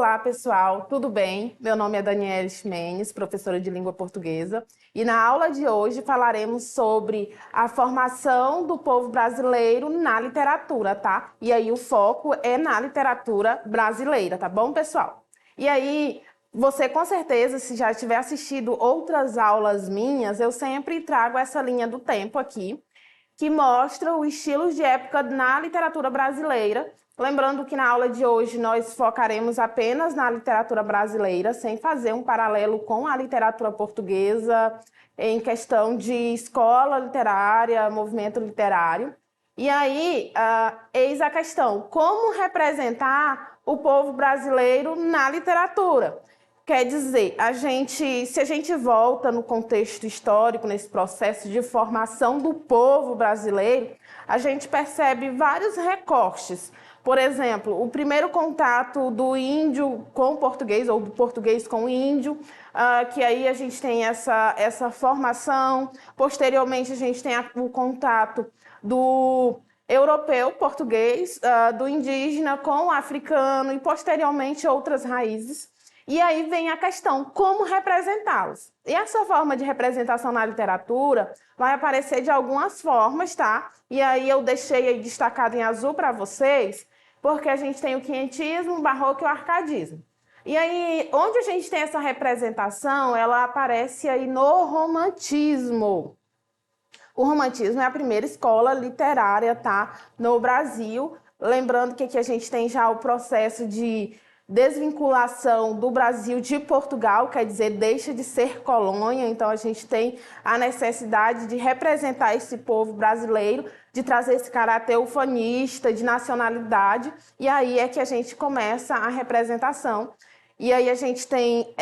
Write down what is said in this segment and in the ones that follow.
Olá, pessoal, tudo bem? Meu nome é Daniela Ximenes, professora de língua portuguesa, e na aula de hoje falaremos sobre a formação do povo brasileiro na literatura, tá? E aí o foco é na literatura brasileira, tá bom, pessoal? E aí, você com certeza, se já tiver assistido outras aulas minhas, eu sempre trago essa linha do tempo aqui, que mostra os estilos de época na literatura brasileira. Lembrando que na aula de hoje nós focaremos apenas na literatura brasileira, sem fazer um paralelo com a literatura portuguesa, em questão de escola literária, movimento literário. E aí, eis a questão: como representar o povo brasileiro na literatura? Quer dizer, se a gente volta no contexto histórico, nesse processo de formação do povo brasileiro, a gente percebe vários recortes. Por exemplo, o primeiro contato do índio com o português, ou do português com o índio, que aí a gente tem essa formação. Posteriormente, a gente tem o contato do europeu português, do indígena com o africano e, posteriormente, outras raízes. E aí vem a questão, como representá-los? E essa forma de representação na literatura vai aparecer de algumas formas, tá? E aí eu deixei aí destacado em azul para vocês, porque a gente tem o quinhentismo, o barroco e o arcadismo. E aí, onde a gente tem essa representação, ela aparece aí no romantismo. O romantismo é a primeira escola literária, tá? No Brasil. Lembrando que aqui a gente tem já o processo de desvinculação do Brasil de Portugal, quer dizer, deixa de ser colônia. Então a gente tem a necessidade de representar esse povo brasileiro, de trazer esse caráter ufanista, de nacionalidade, e aí é que a gente começa a representação. E aí a gente tem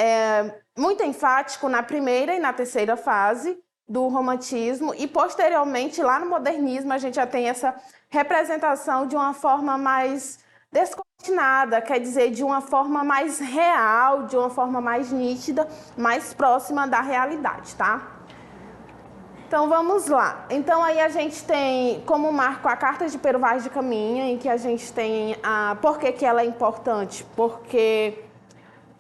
muito enfático na primeira e na terceira fase do romantismo, e posteriormente lá no modernismo a gente já tem essa representação de uma forma mais descortinada, quer dizer, de uma forma mais real, de uma forma mais nítida, mais próxima da realidade, tá? Então vamos lá. Então aí a gente tem como marco a Carta de Pero Vaz de Caminha, em que a gente tem por que ela é importante? Porque,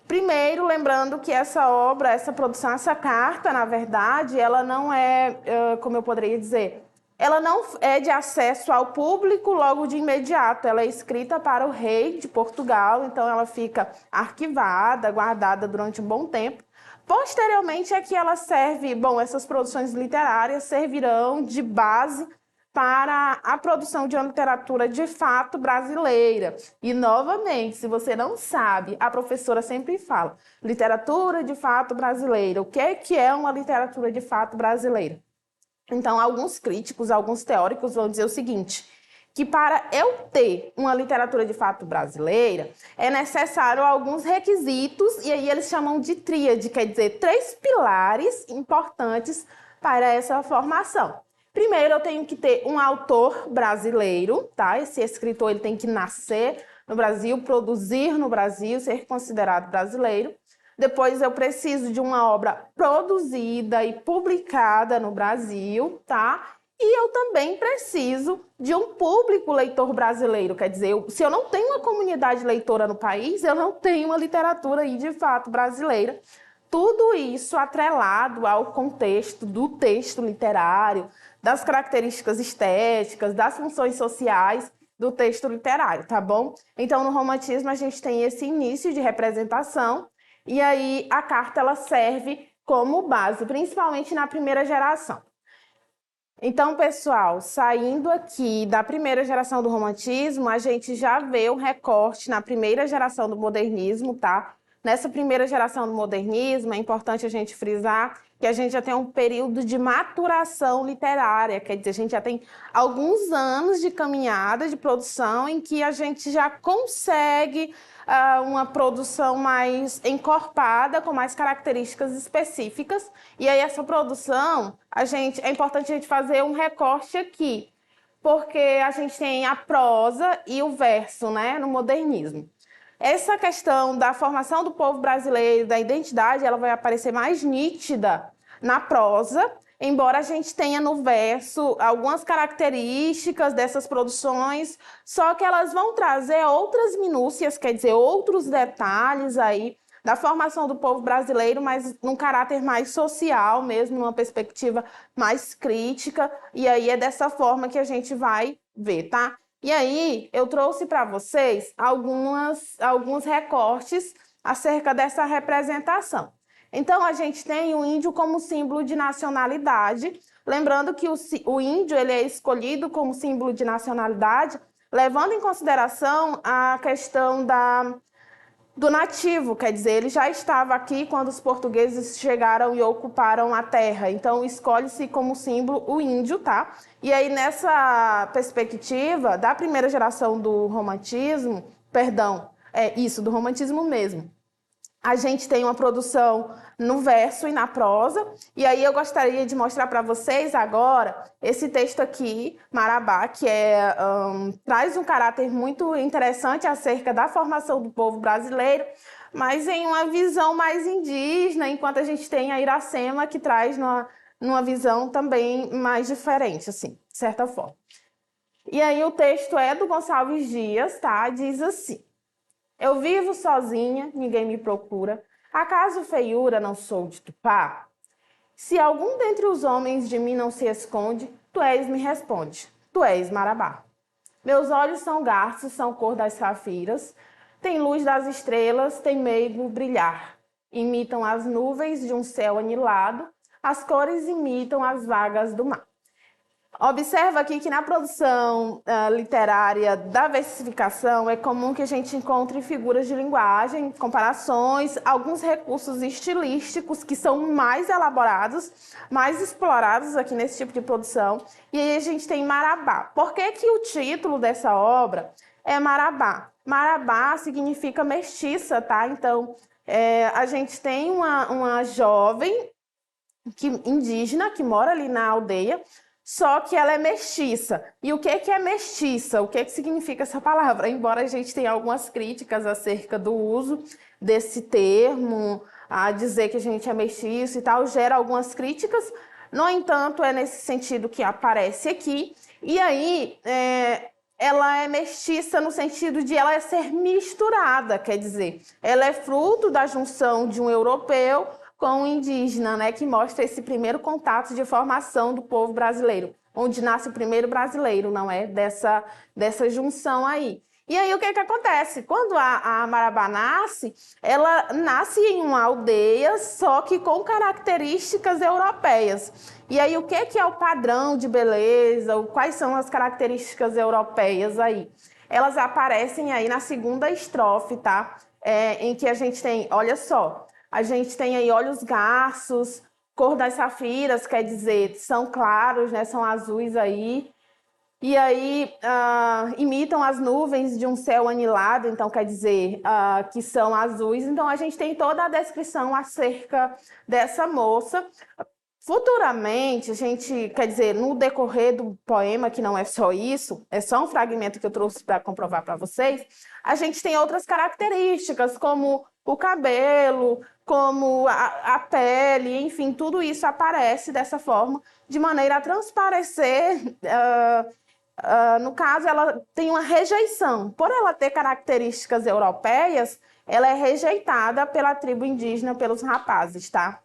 primeiro, lembrando que essa obra, essa produção, essa carta, na verdade, ela não é, como eu poderia dizer, ela não é de acesso ao público logo de imediato. Ela é escrita para o rei de Portugal, então ela fica arquivada, guardada durante um bom tempo. Posteriormente é que ela serve, essas produções literárias servirão de base para a produção de uma literatura de fato brasileira. E, novamente, se você não sabe, a professora sempre fala, literatura de fato brasileira. O que é uma literatura de fato brasileira? Então, alguns críticos, alguns teóricos vão dizer o seguinte, que para eu ter uma literatura de fato brasileira, é necessário alguns requisitos, e aí eles chamam de tríade, quer dizer, 3 pilares importantes para essa formação. Primeiro, eu tenho que ter um autor brasileiro, tá? Esse escritor ele tem que nascer no Brasil, produzir no Brasil, ser considerado brasileiro. Depois, eu preciso de uma obra produzida e publicada no Brasil, tá? E eu também preciso de um público leitor brasileiro. Quer dizer, se eu não tenho uma comunidade leitora no país, eu não tenho uma literatura aí de fato brasileira. Tudo isso atrelado ao contexto do texto literário, das características estéticas, das funções sociais do texto literário, tá bom? Então, no romantismo, a gente tem esse início de representação, e aí a carta ela serve como base, principalmente na primeira geração. Então, pessoal, saindo aqui da primeira geração do romantismo, a gente já vê um recorte na primeira geração do modernismo, tá? Nessa primeira geração do modernismo, é importante a gente frisar que a gente já tem um período de maturação literária, quer dizer, a gente já tem alguns anos de caminhada, de produção, em que a gente já consegue uma produção mais encorpada, com mais características específicas. E aí essa produção, é importante a gente fazer um recorte aqui, porque a gente tem a prosa e o verso, né, no modernismo. Essa questão da formação do povo brasileiro, da identidade, ela vai aparecer mais nítida na prosa, embora a gente tenha no verso algumas características dessas produções, só que elas vão trazer outras minúcias, quer dizer, outros detalhes aí da formação do povo brasileiro, mas num caráter mais social mesmo, numa perspectiva mais crítica, e aí é dessa forma que a gente vai ver, tá? E aí eu trouxe para vocês alguns recortes acerca dessa representação. Então, a gente tem o índio como símbolo de nacionalidade, lembrando que o índio ele é escolhido como símbolo de nacionalidade, levando em consideração a questão do nativo, quer dizer, ele já estava aqui quando os portugueses chegaram e ocuparam a terra, então escolhe-se como símbolo o índio, tá? E aí, nessa perspectiva da primeira geração do romantismo, perdão, do romantismo mesmo, a gente tem uma produção no verso e na prosa, e aí eu gostaria de mostrar para vocês agora esse texto aqui, Marabá, que traz um caráter muito interessante acerca da formação do povo brasileiro, mas em uma visão mais indígena, enquanto a gente tem a Iracema, que traz numa visão também mais diferente, assim, de certa forma. E aí o texto é do Gonçalves Dias, tá? Diz assim: eu vivo sozinha, ninguém me procura. Acaso feiura não sou de Tupá? Se algum dentre os homens de mim não se esconde, tu és, me responde. Tu és Marabá. Meus olhos são garços, são cor das safiras. Tem luz das estrelas, tem meigo brilhar. Imitam as nuvens de um céu anilado. As cores imitam as vagas do mar. Observa aqui que na produção literária da versificação é comum que a gente encontre figuras de linguagem, comparações, alguns recursos estilísticos que são mais elaborados, mais explorados aqui nesse tipo de produção. E aí a gente tem Marabá. Por que que o título dessa obra é Marabá? Marabá significa mestiça, tá? Então, a gente tem uma jovem indígena que mora ali na aldeia, só que ela é mestiça. E o que é mestiça? O que significa essa palavra? Embora a gente tenha algumas críticas acerca do uso desse termo, a dizer que a gente é mestiço e tal, gera algumas críticas. No entanto, é nesse sentido que aparece aqui. E aí, ela é mestiça no sentido de ela ser misturada, quer dizer, ela é fruto da junção de um europeu com o indígena, né, que mostra esse primeiro contato de formação do povo brasileiro, onde nasce o primeiro brasileiro, não é? Dessa junção aí. E aí o que acontece? Quando a Marabá nasce, ela nasce em uma aldeia, só que com características europeias. E aí o que é o padrão de beleza? Quais são as características europeias aí? Elas aparecem aí na segunda estrofe, tá? Em que a gente tem, olha só, a gente tem aí olhos garços, cor das safiras, quer dizer, são claros, né? São azuis aí. E aí imitam as nuvens de um céu anilado, então quer dizer que são azuis. Então a gente tem toda a descrição acerca dessa moça. Futuramente, a gente, quer dizer, no decorrer do poema, que não é só isso, é só um fragmento que eu trouxe para comprovar para vocês, a gente tem outras características, como o cabelo, como a pele, enfim, tudo isso aparece dessa forma, de maneira a transparecer. No caso, ela tem uma rejeição. Por ela ter características europeias, ela é rejeitada pela tribo indígena, pelos rapazes, tá?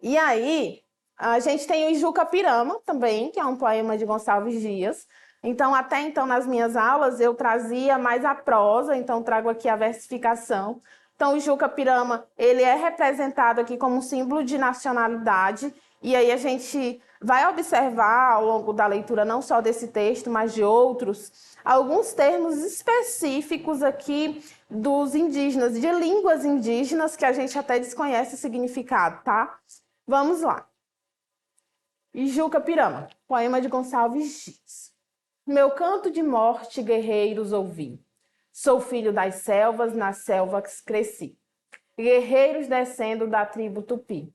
E aí, a gente tem o Ijuca Pirama também, que é um poema de Gonçalves Dias. Então, até então, nas minhas aulas, eu trazia mais a prosa, então trago aqui a versificação. Então, o Ijuca Pirama, ele é representado aqui como um símbolo de nacionalidade, e aí a gente vai observar ao longo da leitura, não só desse texto, mas de outros, alguns termos específicos aqui dos indígenas, de línguas indígenas, que a gente até desconhece o significado, tá? Vamos lá. Ijuca Pirama, poema de Gonçalves Dias. Meu canto de morte, guerreiros, ouvi. Sou filho das selvas, nas selvas cresci. Guerreiros descendo da tribo Tupi.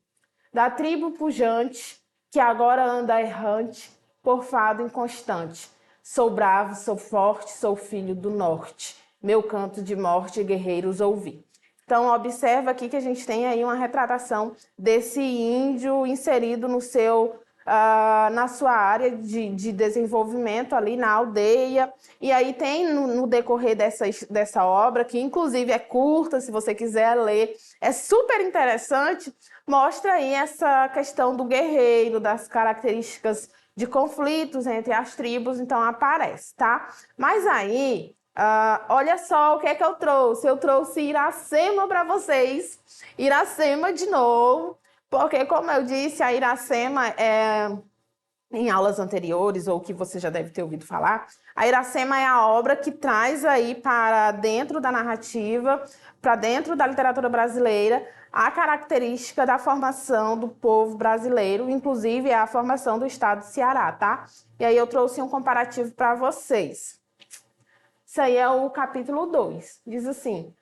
Da tribo pujante, que agora anda errante, por fado inconstante. Sou bravo, sou forte, sou filho do norte. Meu canto de morte, guerreiros, ouvi. Então, observa aqui que a gente tem aí uma retratação desse índio inserido no seu, na sua área de desenvolvimento ali na aldeia. E aí tem no decorrer dessa obra, que inclusive é curta, se você quiser ler, é super interessante, mostra aí essa questão do guerreiro, das características de conflitos entre as tribos, então aparece, tá? Mas aí, olha só o que é que eu trouxe. Eu trouxe Iracema para vocês. Iracema de novo, porque, como eu disse, a Iracema em aulas anteriores, ou que você já deve ter ouvido falar, a Iracema é a obra que traz aí para dentro da narrativa, para dentro da literatura brasileira, a característica da formação do povo brasileiro, inclusive a formação do estado do Ceará, tá? E aí eu trouxe um comparativo para vocês. Isso aí é o capítulo 2. Diz assim: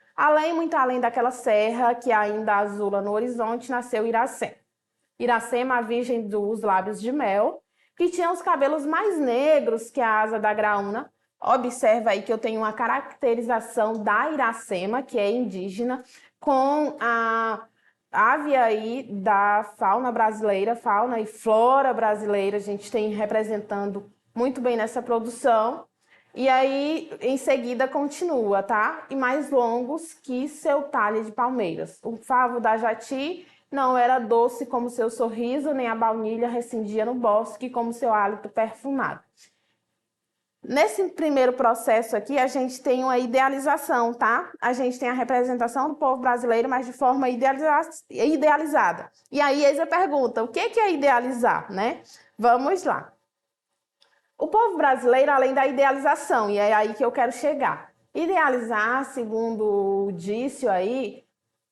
muito além daquela serra que ainda azula no horizonte, nasceu Iracema. Iracema, a virgem dos lábios de mel, que tinha os cabelos mais negros que a asa da graúna. Observa aí que eu tenho uma caracterização da Iracema, que é indígena, com a ave aí da fauna brasileira, fauna e flora brasileira, a gente tem representando muito bem nessa produção. E aí, em seguida, continua, tá? E mais longos que seu talhe de palmeiras. O favo da jati não era doce como seu sorriso, nem a baunilha rescindia no bosque como seu hálito perfumado. Nesse primeiro processo aqui, a gente tem uma idealização, tá? A gente tem a representação do povo brasileiro, mas de forma idealizada. E aí, eis a pergunta, o que é idealizar, né? Vamos lá. O povo brasileiro, além da idealização, e é aí que eu quero chegar. Idealizar, segundo o Dício aí,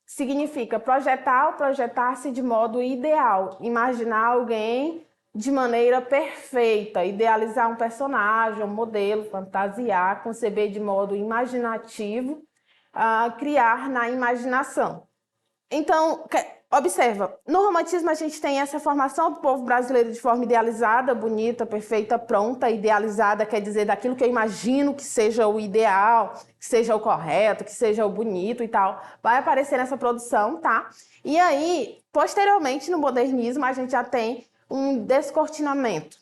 significa projetar ou projetar-se de modo ideal, imaginar alguém de maneira perfeita, idealizar um personagem, um modelo, fantasiar, conceber de modo imaginativo, criar na imaginação. Então, observa, no romantismo a gente tem essa formação do povo brasileiro de forma idealizada, bonita, perfeita, pronta. Idealizada quer dizer daquilo que eu imagino que seja o ideal, que seja o correto, que seja o bonito e tal. Vai aparecer nessa produção, tá? E aí, posteriormente, no modernismo, a gente já tem um descortinamento,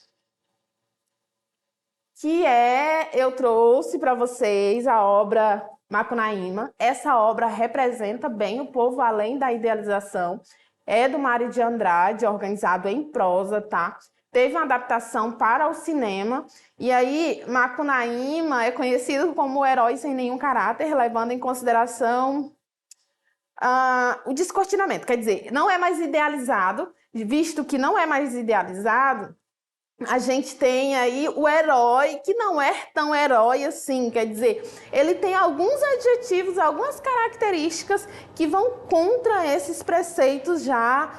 eu trouxe para vocês a obra Macunaíma. Essa obra representa bem o povo além da idealização. É do Mário de Andrade, organizado em prosa, tá? Teve uma adaptação para o cinema. E aí, Macunaíma é conhecido como o herói sem nenhum caráter, levando em consideração o descortinamento. Quer dizer, não é mais idealizado, visto que não é mais idealizado, a gente tem aí o herói, que não é tão herói assim, quer dizer, ele tem alguns adjetivos, algumas características que vão contra esses preceitos já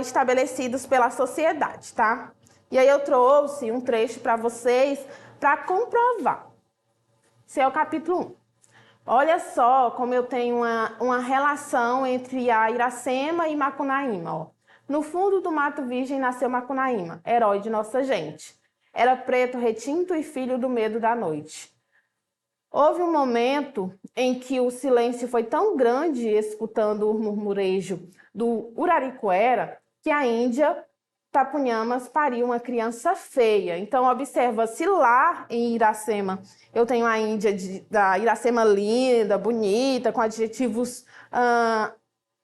estabelecidos pela sociedade, tá? E aí eu trouxe um trecho para vocês para comprovar. Esse é o capítulo 1. Olha só como eu tenho uma relação entre a Iracema e Macunaíma, ó. No fundo do mato virgem nasceu Macunaíma, herói de nossa gente. Era preto retinto e filho do medo da noite. Houve um momento em que o silêncio foi tão grande, escutando o murmurejo do Uraricuera, que a Índia Tapunhamas pariu uma criança feia. Então, observa, se lá em Iracema eu tenho a Índia da Iracema linda, bonita, com adjetivos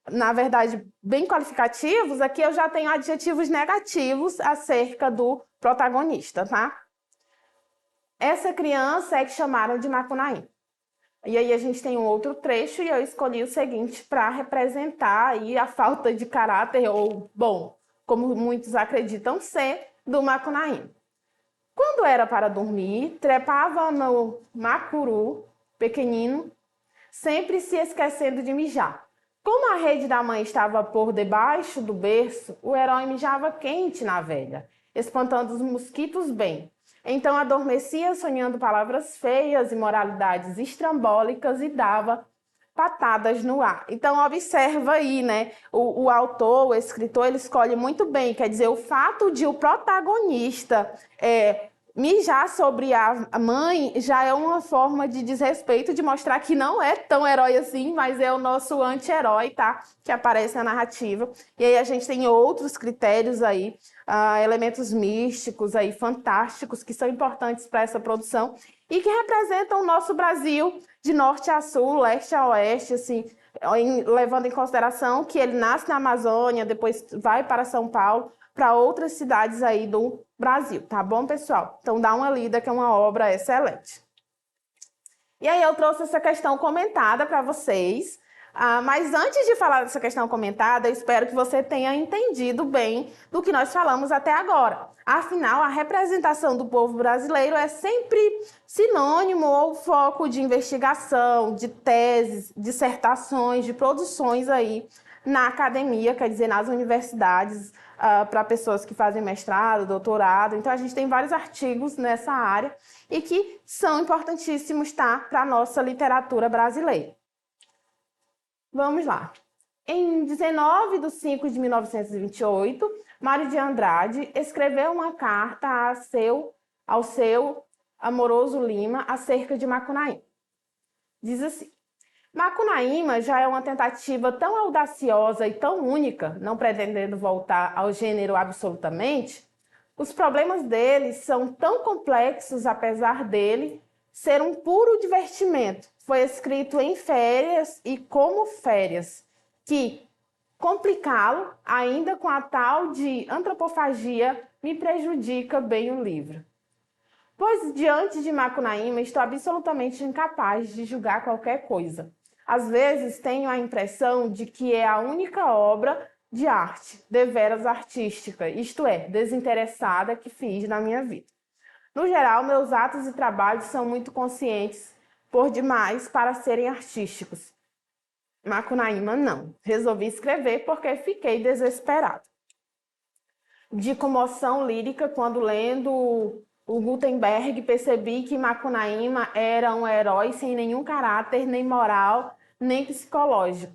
na verdade, bem qualificativos, aqui eu já tenho adjetivos negativos acerca do protagonista, tá? Essa criança é que chamaram de Macunaíma. E aí a gente tem um outro trecho e eu escolhi o seguinte para representar aí a falta de caráter, ou, bom, como muitos acreditam ser, do Macunaíma. Quando era para dormir, trepava no macuru pequenino, sempre se esquecendo de mijar. Como a rede da mãe estava por debaixo do berço, o herói mijava quente na velha, espantando os mosquitos bem. Então adormecia sonhando palavras feias e moralidades estrambólicas e dava patadas no ar. Então observa aí, né? O autor, o escritor, ele escolhe muito bem, quer dizer, o fato de o protagonista Mijar sobre a mãe já é uma forma de desrespeito, de mostrar que não é tão herói assim, mas é o nosso anti-herói, tá? Que aparece na narrativa. E aí a gente tem outros critérios aí, elementos místicos aí, fantásticos, que são importantes para essa produção e que representam o nosso Brasil de norte a sul, leste a oeste, assim, levando em consideração que ele nasce na Amazônia, depois vai para São Paulo, para outras cidades aí do Brasil, tá bom, pessoal? Então dá uma lida, que é uma obra excelente. E aí eu trouxe essa questão comentada para vocês, mas antes de falar dessa questão comentada, eu espero que você tenha entendido bem do que nós falamos até agora. Afinal, a representação do povo brasileiro é sempre sinônimo ou foco de investigação, de teses, dissertações, de produções aí na academia, quer dizer, nas universidades, para pessoas que fazem mestrado, doutorado. Então, a gente tem vários artigos nessa área e que são importantíssimos, tá, para a nossa literatura brasileira. Vamos lá. Em 19 de 5 de 1928, Mário de Andrade escreveu uma carta ao seu amoroso Lima acerca de Macunaíma. Diz assim: Macunaíma já é uma tentativa tão audaciosa e tão única, não pretendendo voltar ao gênero absolutamente. Os problemas dele são tão complexos, apesar dele ser um puro divertimento. Foi escrito em férias e como férias, que complicá-lo, ainda com a tal de antropofagia, me prejudica bem o livro. Pois, diante de Macunaíma, estou absolutamente incapaz de julgar qualquer coisa. Às vezes tenho a impressão de que é a única obra de arte, deveras artística, isto é, desinteressada, que fiz na minha vida. No geral, meus atos e trabalhos são muito conscientes, por demais, para serem artísticos. Macunaíma não. Resolvi escrever porque fiquei desesperado. De comoção lírica, quando lendo o Gutenberg, percebi que Macunaíma era um herói sem nenhum caráter, nem moral, nem psicológico.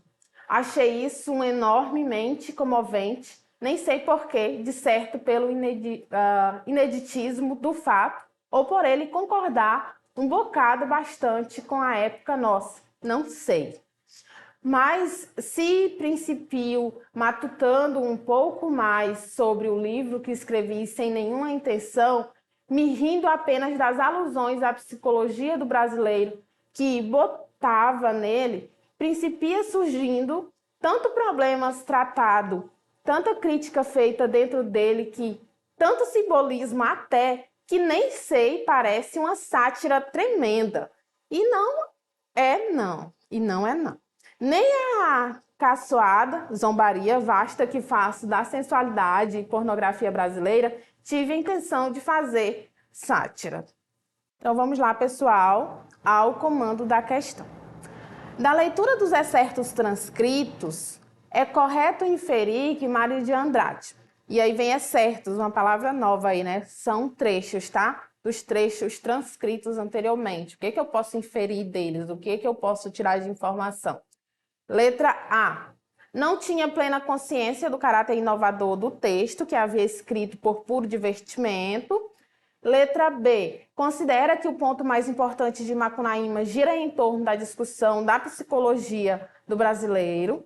Achei isso enormemente comovente, nem sei porquê, de certo pelo ineditismo do fato, ou por ele concordar um bocado bastante com a época nossa, não sei. Mas se principio matutando um pouco mais sobre o livro que escrevi sem nenhuma intenção, me rindo apenas das alusões à psicologia do brasileiro que botava nele, principia surgindo tanto problemas tratado, tanta crítica feita dentro dele, que tanto simbolismo até que nem sei, parece uma sátira tremenda. E não é não, e não é não. Nem a caçoada, zombaria vasta que faço da sensualidade e pornografia brasileira tive a intenção de fazer sátira. Então vamos lá, pessoal, ao comando da questão. Da leitura dos excertos transcritos, é correto inferir que Mário de Andrade, e aí vem excertos, uma palavra nova aí, né? São trechos, tá? Dos trechos transcritos anteriormente. O que eu posso inferir deles? O que eu posso tirar de informação? Letra A. Não tinha plena consciência do caráter inovador do texto, que havia escrito por puro divertimento. Letra B. Considera que o ponto mais importante de Macunaíma gira em torno da discussão da psicologia do brasileiro.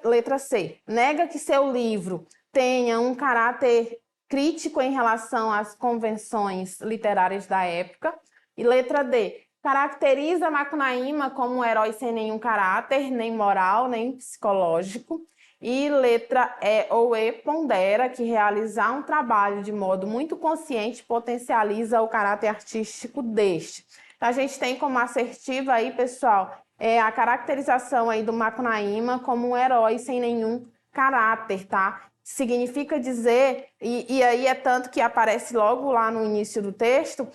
Letra C. Nega que seu livro tenha um caráter crítico em relação às convenções literárias da época. E letra D. Caracteriza Macunaíma como um herói sem nenhum caráter, nem moral, nem psicológico. E letra E ou E pondera que realizar um trabalho de modo muito consciente potencializa o caráter artístico deste. Então, a gente tem como assertiva aí, pessoal, a caracterização aí do Macunaíma como um herói sem nenhum caráter, tá? Significa dizer, e aí é tanto que aparece logo lá no início do texto,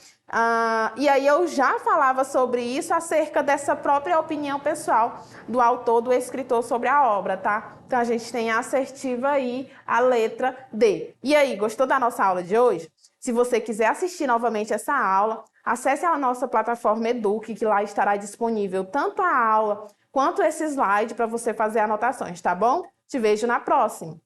e aí eu já falava sobre isso acerca dessa própria opinião pessoal do autor, do escritor sobre a obra, tá? Então a gente tem a assertiva aí, a letra D. E aí, gostou da nossa aula de hoje? Se você quiser assistir novamente essa aula, acesse a nossa plataforma Eduque, que lá estará disponível tanto a aula quanto esse slide para você fazer anotações, tá bom? Te vejo na próxima!